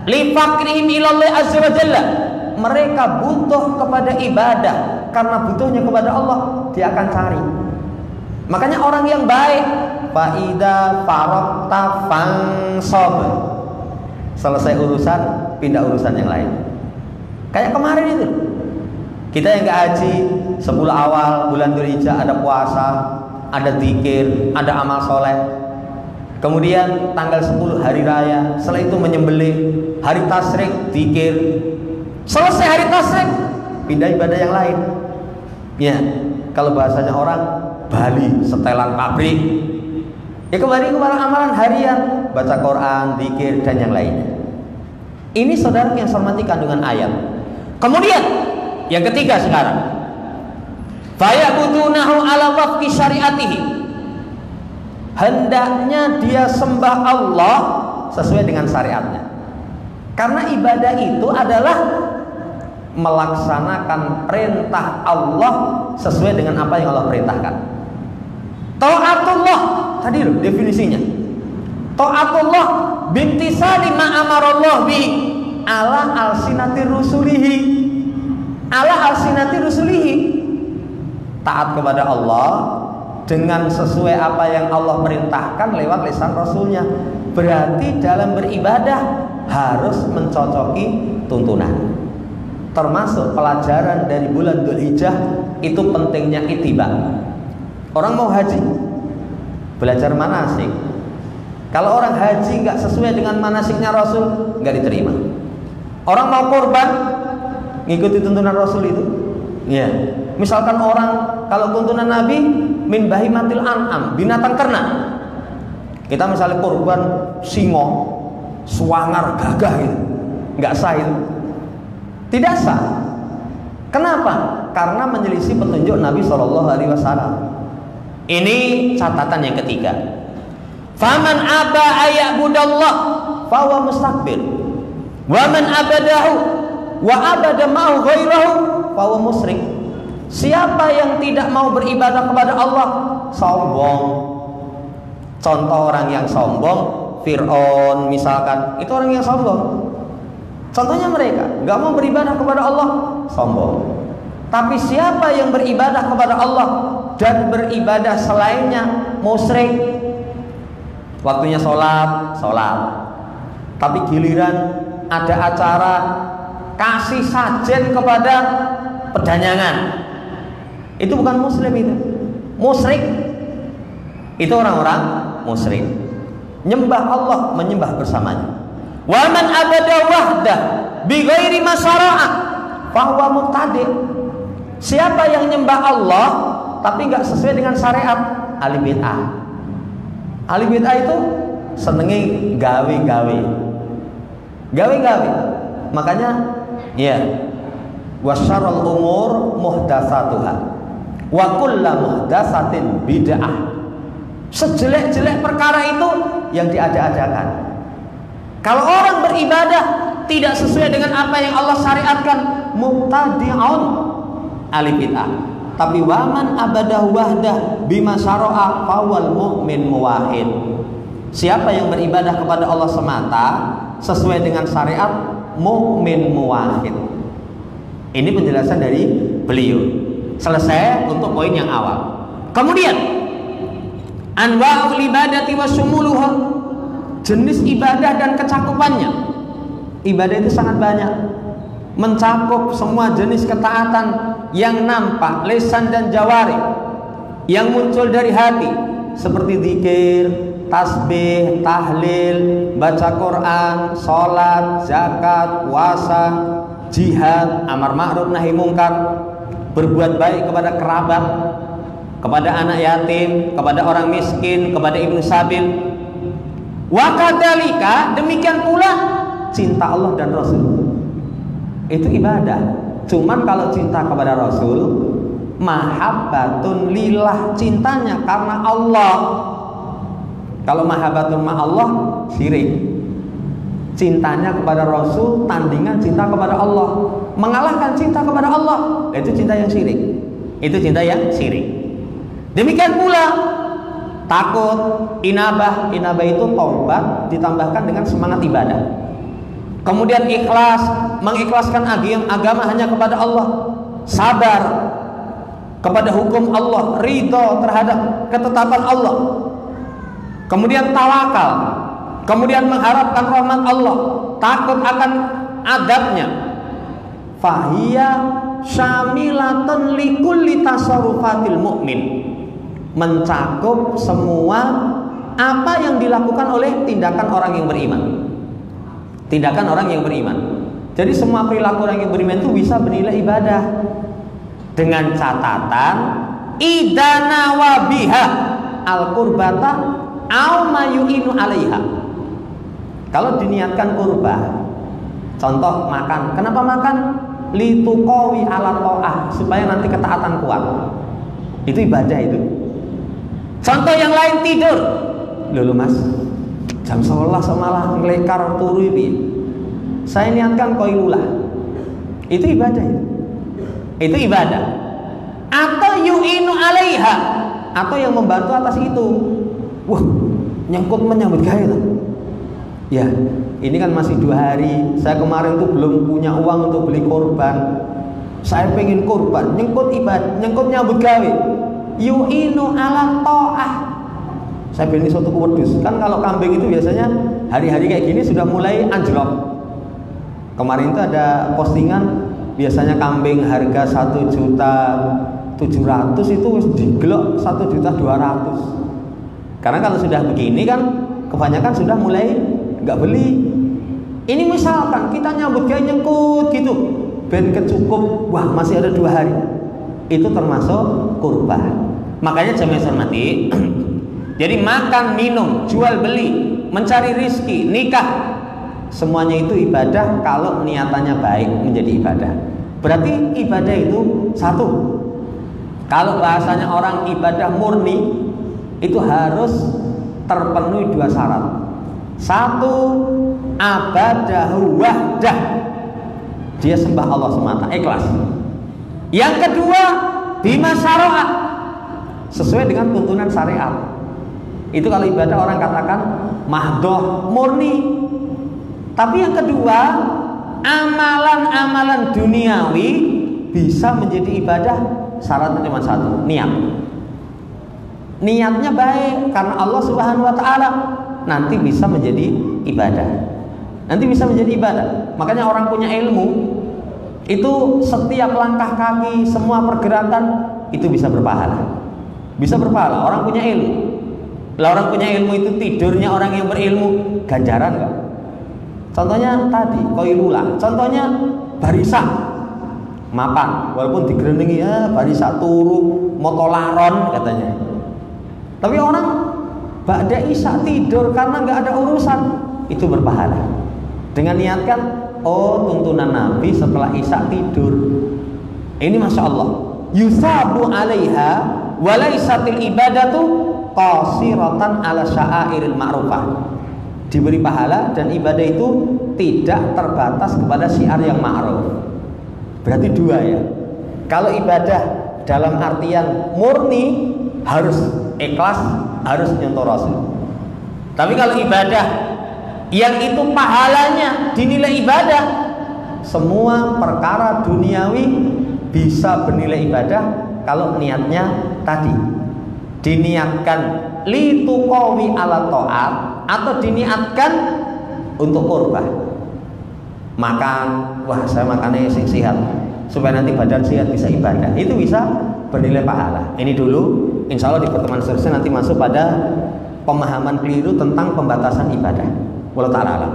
li fakrihim ilallah azza wa jalla. Mereka butuh kepada ibadah karena butuhnya kepada Allah, dia akan cari. Makanya orang yang baik, faida farokta fangsob, selesai urusan pindah urusan yang lain. Kayak kemarin itu, kita yang nggak haji 10 awal bulan Dzulhijjah ada puasa, ada zikir, ada amal soleh. Kemudian tanggal 10 hari raya, setelah itu menyembelih, hari tasyrik zikir. Selesai hari tasyrik, pindah ibadah yang lain. Ya, kalau bahasanya orang Bali, setelan pabrik. Ya kembali kepada amalan harian, baca Quran, zikir dan yang lainnya. Ini saudara yang saya hormati kandungan ayat. Kemudian yang ketiga sekarang, fayabudunahu ala wafqi syariatihi. Hendaknya dia sembah Allah sesuai dengan syariatnya. Karena ibadah itu adalah melaksanakan perintah Allah sesuai dengan apa yang Allah perintahkan. Ta'atullah, tadi loh definisinya. Ta'atullah bintisali ma amarallah bi ala alsinati rusulihi. Ala alsinati rusulihi. Taat kepada Allah dengan sesuai apa yang Allah perintahkan lewat lisan Rasulnya. Berarti dalam beribadah harus mencocoki tuntunan. Termasuk pelajaran dari bulan Dzulhijjah itu pentingnya ittiba. Orang mau haji, belajar manasik. Kalau orang haji nggak sesuai dengan manasiknya Rasul, nggak diterima. Orang mau korban, ngikuti tuntunan Rasul itu. Ya, misalkan orang kalau tuntunan Nabi min bahimatil an'am, binatang ternak. Kita misalnya korban singo, suangar, gagah gitu, nggak sah itu. Tidak sah. Kenapa? Karena menyelisih petunjuk Nabi SAW. Ini catatan yang ketiga. Faman aba ayyabudallah fahuwa mustakbir. Wa man abadahu wa abada ma'hu ghairahu fahuwa musyrik. Siapa yang tidak mau beribadah kepada Allah, sombong. Contoh orang yang sombong, Fir'aun misalkan, itu orang yang sombong. Contohnya mereka nggak mau beribadah kepada Allah, sombong. Tapi siapa yang beribadah kepada Allah dan beribadah selainnya, musyrik. Waktunya sholat, tapi giliran ada acara kasih sajen kepada pedanyangan, itu bukan muslim, itu musyrik. Itu orang-orang musyrik. Nyembah Allah, menyembah bersamanya. Wa man abada wahdah bi ghairi masyara'a fa huwa mubtadi'. Siapa yang nyembah Allah tapi nggak sesuai dengan syariat, ahli bid'ah. Ahli bid'ah itu senengi gawe-gawe. Makanya ya, wasyarrul umur muhdatsatuha wa kullu muhdatsatin bid'ah. Sejelek-jelek perkara itu yang diada-adakan. Kalau orang beribadah tidak sesuai dengan apa yang Allah syariatkan, mubtadi'un, ahli bid'ah. Tapi waman abadah wahdah bima syara'a fawal mu'min muwahhid. Siapa yang beribadah kepada Allah semata sesuai dengan syariat, mukmin muwahhid. Ini penjelasan dari beliau. Selesai untuk poin yang awal. Kemudian anwa'ul ibadati wa syumuluha, jenis ibadah dan kecakupannya. Ibadah itu sangat banyak, mencakup semua jenis ketaatan yang nampak, lisan dan jawari, yang muncul dari hati, seperti zikir, tasbih, tahlil, baca Quran, sholat, zakat, puasa, jihad, amar ma'ruf nahi mungkar, berbuat baik kepada kerabat, kepada anak yatim, kepada orang miskin, kepada ibnu sabil. Wa kadzalika, demikian pula cinta Allah dan Rasul. Itu ibadah. Cuman kalau cinta kepada Rasul, mahabbatun lillah, cintanya karena Allah. Kalau mahabbatun ma Allah, syirik. Cintanya kepada Rasul tandingan cinta kepada Allah, mengalahkan cinta kepada Allah, itu cinta yang syirik. Itu cinta yang syirik. Demikian pula takut, inabah. Inabah itu taubat ditambahkan dengan semangat ibadah. Kemudian ikhlas, mengikhlaskan agama hanya kepada Allah. Sabar kepada hukum Allah, ridho terhadap ketetapan Allah. Kemudian tawakal, kemudian mengharapkan rahmat Allah, takut akan adabnya. Fahiya syamilatun likulli tasarrufatil mu'min, mencakup semua apa yang dilakukan oleh tindakan orang yang beriman. Tindakan orang yang beriman. Jadi semua perilaku orang yang beriman itu bisa bernilai ibadah, dengan catatan idana wabiha al-qurbata au mayu'inu alaiha. Kalau diniatkan kurban, contoh makan. Kenapa makan? Lituqawi ala ta'ah, supaya nanti ketaatan kuat. Itu ibadah itu. Contoh yang lain, tidur. Lho mas, jam 11 malah ngelekar turu ini. Saya niatkan qailulah. Itu ibadah itu. Itu ibadah. Atau yu'inu alaiha, atau yang membantu atas itu. Wah, nyangkut menyambut gawe lah. Ya, ini kan masih 2 hari. Saya kemarin tuh belum punya uang untuk beli korban. Saya pengen korban, nyangkut ibadah, nyangkut nyambut gawe. yu'inu ala ta'ah. Saya beli soto wedhus. Kan kalau kambing itu biasanya hari-hari kayak gini sudah mulai anjlok. Kemarin itu ada postingan, biasanya kambing harga 1.700.000 itu wis digelok 1.200.000. Karena kalau sudah begini kan kebanyakan sudah mulai nggak beli. Ini misalkan kita nyambut gawe nyengkut gitu, ben kecukup, wah masih ada 2 hari, itu termasuk kurban. Makanya jamaah hormati, jadi makan, minum, jual beli, mencari rizki, nikah, semuanya itu ibadah kalau niatannya baik menjadi ibadah. Berarti ibadah itu satu. Kalau bahasanya orang ibadah murni itu harus terpenuhi 2 syarat. Satu, abadahu wahdah, dia sembah Allah semata, ikhlas. Yang kedua, bima syara'a, sesuai dengan tuntunan syariat. Itu kalau ibadah orang katakan mahdoh, murni. Tapi yang kedua, amalan-amalan duniawi bisa menjadi ibadah, syaratnya cuma satu, niat. Niatnya baik karena Allah Subhanahu wa taala, nanti bisa menjadi ibadah. Nanti bisa menjadi ibadah. Makanya orang punya ilmu itu setiap langkah kaki, semua pergerakan itu bisa berpahala. Bisa berpahala orang punya ilmu. Lah orang punya ilmu itu tidurnya orang yang berilmu ganjaran enggak? Contohnya tadi qailula, contohnya barisa mapan, walaupun digerenengi ya barisa turu motolaron katanya. Tapi orang ba'da isya tidur karena nggak ada urusan, itu berpahala. Dengan niatkan, oh tuntunan Nabi setelah isya tidur. Ini masya Allah. Yusabu alaiha walaisatil ibadatu qasiratan ala sya'airil ma'rufah. Diberi pahala dan ibadah itu tidak terbatas kepada syiar yang ma'ruf. Berarti 2 ya. Kalau ibadah dalam artian murni harus ikhlas, harus nyontoh Rasul. Tapi kalau ibadah yang itu pahalanya dinilai ibadah, semua perkara duniawi bisa bernilai ibadah kalau niatnya tadi diniatkan lituqawi ala ta'at atau diniatkan untuk kurban. Makan, wah saya makannya sing sehat supaya nanti badan sehat bisa ibadah, itu bisa bernilai pahala. Ini dulu, insya Allah di pertemuan seterusnya nanti masuk pada pemahaman keliru tentang pembatasan ibadah. Wallahu ta'ala alam.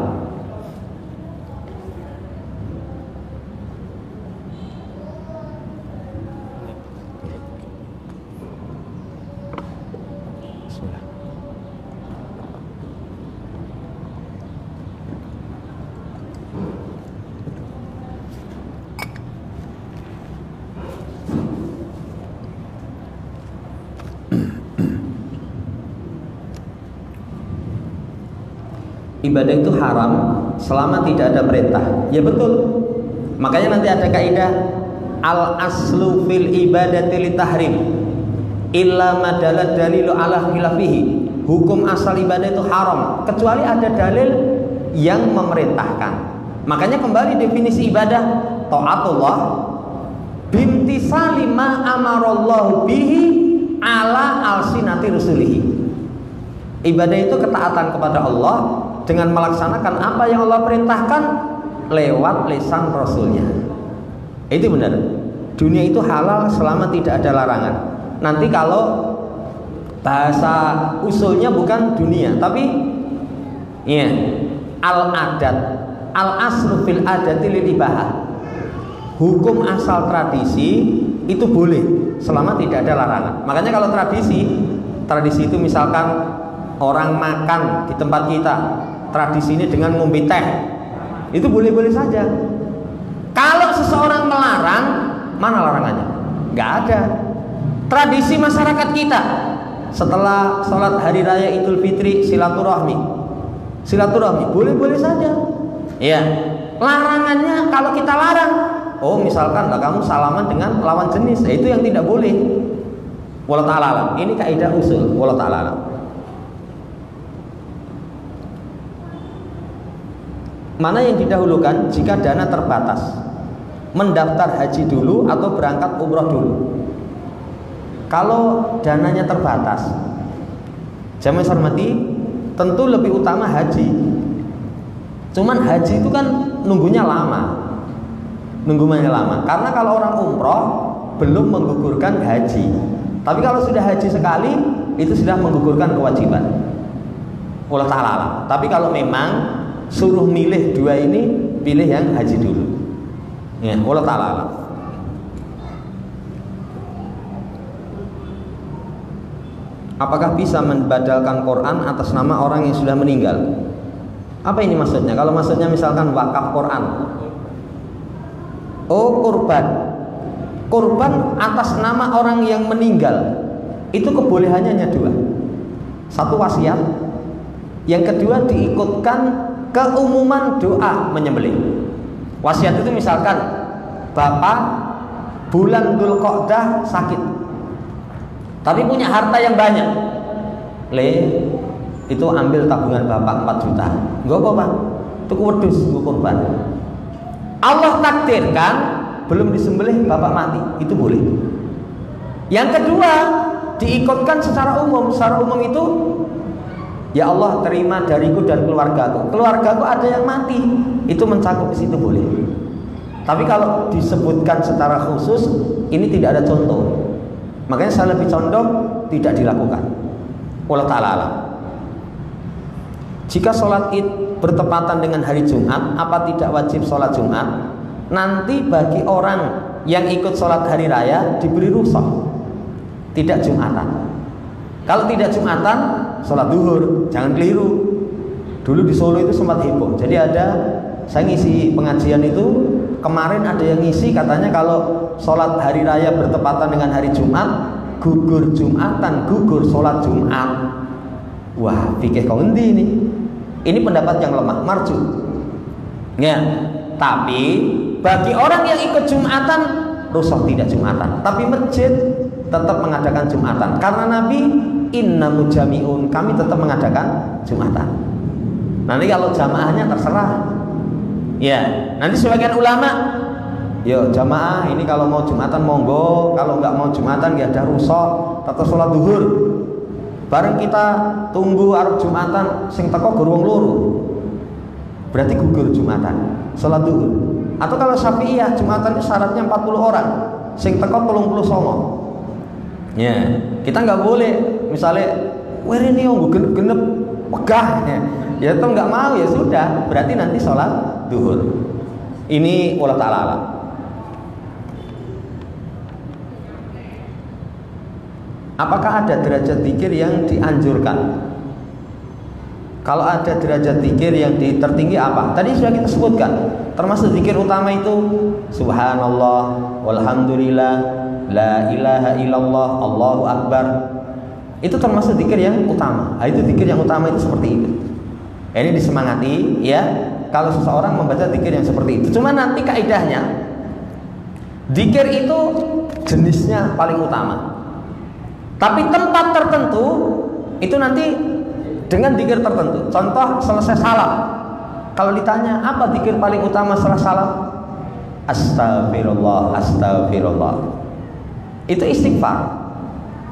Ibadah itu haram selama tidak ada perintah. Ya betul. Makanya nanti ada kaidah al aslu fil ibadati litahrim illa madalat dalilu ala khilafihi. Hukum asal ibadah itu haram kecuali ada dalil yang memerintahkan. Makanya kembali definisi ibadah, taatullah bimtisali ma amarallahu bihi ala alsinati rusulihi. Ibadah itu ketaatan kepada Allah dengan melaksanakan apa yang Allah perintahkan lewat lisan Rasulnya. Itu benar. Dunia itu halal selama tidak ada larangan. Nanti kalau bahasa usulnya bukan dunia, tapi ya al-adat, al-aslu fil adati lil ibahah. Hukum asal tradisi itu boleh selama tidak ada larangan. Makanya kalau tradisi itu misalkan orang makan di tempat kita, tradisi ini dengan ngombe teh, itu boleh-boleh saja. Kalau seseorang melarang, mana larangannya? Nggak ada. Tradisi masyarakat kita setelah sholat hari raya Idul Fitri silaturahmi boleh-boleh saja. Ya, larangannya kalau kita larang, oh misalkan lah kamu salaman dengan lawan jenis, itu yang tidak boleh. Wallahu ta'ala alam. Ini kaidah usul. Wallahu ta'ala alam. Mana yang didahulukan jika dana terbatas? Mendaftar haji dulu atau berangkat umroh dulu? kalau dananya terbatas, jamaah hormati, tentu lebih utama haji. Cuman haji itu kan nunggunya lama. Karena kalau orang umroh belum menggugurkan haji. Tapi kalau sudah haji sekali, itu sudah menggugurkan kewajiban. Allah Ta'ala. Tapi kalau memang suruh milih dua ini, pilih yang haji dulu. Ya, Allah Ta'ala. Apakah bisa membadalkan Quran atas nama orang yang sudah meninggal? Apa ini maksudnya? Kalau maksudnya misalkan wakaf Quran. Oh, kurban atas nama orang yang meninggal, itu kebolehannya hanya dua. Satu, wasiat. Yang kedua, diikutkan keumuman doa menyembelih. Wasiat itu misalkan bapak bulan Dzulqa'dah sakit, tapi punya harta yang banyak, itu ambil tabungan bapak 4 juta. Enggak apa-apa, itu wedhus kurban. Allah takdirkan belum disembelih bapak mati, itu boleh. Yang kedua, diikutkan secara umum. Secara umum itu, ya Allah terima dariku dan keluargaku. Keluargaku ada yang mati, itu mencakup di situ boleh. Tapi kalau disebutkan secara khusus, ini tidak ada contoh. Makanya saya lebih condong tidak dilakukan. Allah Ta'ala. Jika sholat id bertepatan dengan hari Jumat, apa tidak wajib sholat Jumat? Nanti bagi orang yang ikut sholat hari raya diberi rukhsah, tidak Jumatan. Kalau tidak Jumatan, sholat duhur, jangan keliru. Dulu di Solo itu sempat heboh. Jadi saya ngisi pengajian itu, kemarin ada yang ngisi katanya kalau sholat hari raya bertepatan dengan hari Jumat, gugur Jumatan, gugur sholat Jumat. Wah, fikih kau ngendi ini? Ini pendapat yang lemah, marju. Ya, tapi bagi orang yang ikut Jumatan, rukhsah tidak Jumatan. Tapi masjid tetap mengadakan Jumatan. Karena Nabi, inna mujami'un, kami tetap mengadakan Jumatan. Nanti kalau jamaahnya terserah. Ya, nanti sebagian ulama, yo jamaah ini kalau mau Jumatan monggo, kalau nggak mau Jumatan nggak ada rukhsah, tetap sholat duhur. Bareng kita tunggu arep Jumatan, sing teko gurung loro, berarti gugur Jumatan, sholat duhur. Atau kalau Syafi'iyah, Jumatan itu syaratnya 40 orang, sing teko 30 Ya, kita nggak boleh misalnya, ini yang genep megah, ya itu nggak mau, ya sudah, berarti nanti sholat duhur. Ini Allah Ta'ala. Apakah ada derajat zikir yang dianjurkan? Kalau ada derajat zikir yang tertinggi apa? Tadi sudah kita sebutkan. Termasuk zikir utama itu Subhanallah, walhamdulillah, la ilaha illallah, Allahu akbar. Itu termasuk zikir yang utama. Nah, itu zikir yang utama itu seperti itu. Ini disemangati ya, kalau seseorang membaca zikir yang seperti itu. Cuma nanti kaidahnya, zikir itu jenisnya paling utama. Tapi tempat tertentu itu nanti dengan zikir tertentu. Contoh selesai salam, kalau ditanya apa zikir paling utama setelah salam, astagfirullah, astagfirullah. Itu istighfar.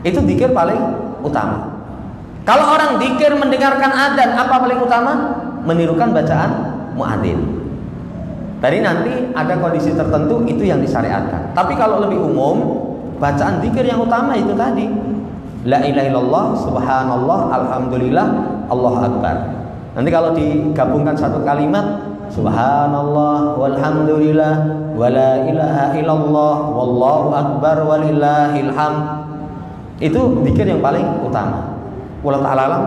Itu zikir paling utama. Kalau orang zikir mendengarkan adzan, apa paling utama? Menirukan bacaan muadzin. Tadi nanti ada kondisi tertentu itu yang disyariatkan. Tapi kalau lebih umum, bacaan zikir yang utama itu tadi, la ilaha illallah, subhanallah, alhamdulillah, Allahu akbar. Nanti kalau digabungkan satu kalimat, subhanallah walhamdulillah wala ilaha illallah wallahu akbar walillahil hamd. Itu zikir yang paling utama. Wallahu ta'ala alam.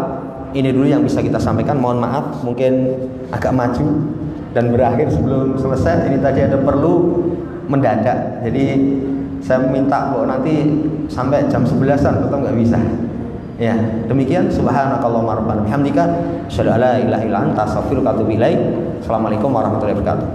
Ini dulu yang bisa kita sampaikan. Mohon maaf mungkin agak maju dan berakhir sebelum selesai. Ini tadi ada perlu mendadak. Jadi saya minta kok nanti sampai jam 11-an, tetap nggak bisa. Ya, demikian. Subhanakallahumma rabbana bihamdika, asyhadu an la ilaha illa anta, astaghfiruka wa atubu ilaik. Assalamualaikum warahmatullahi wabarakatuh.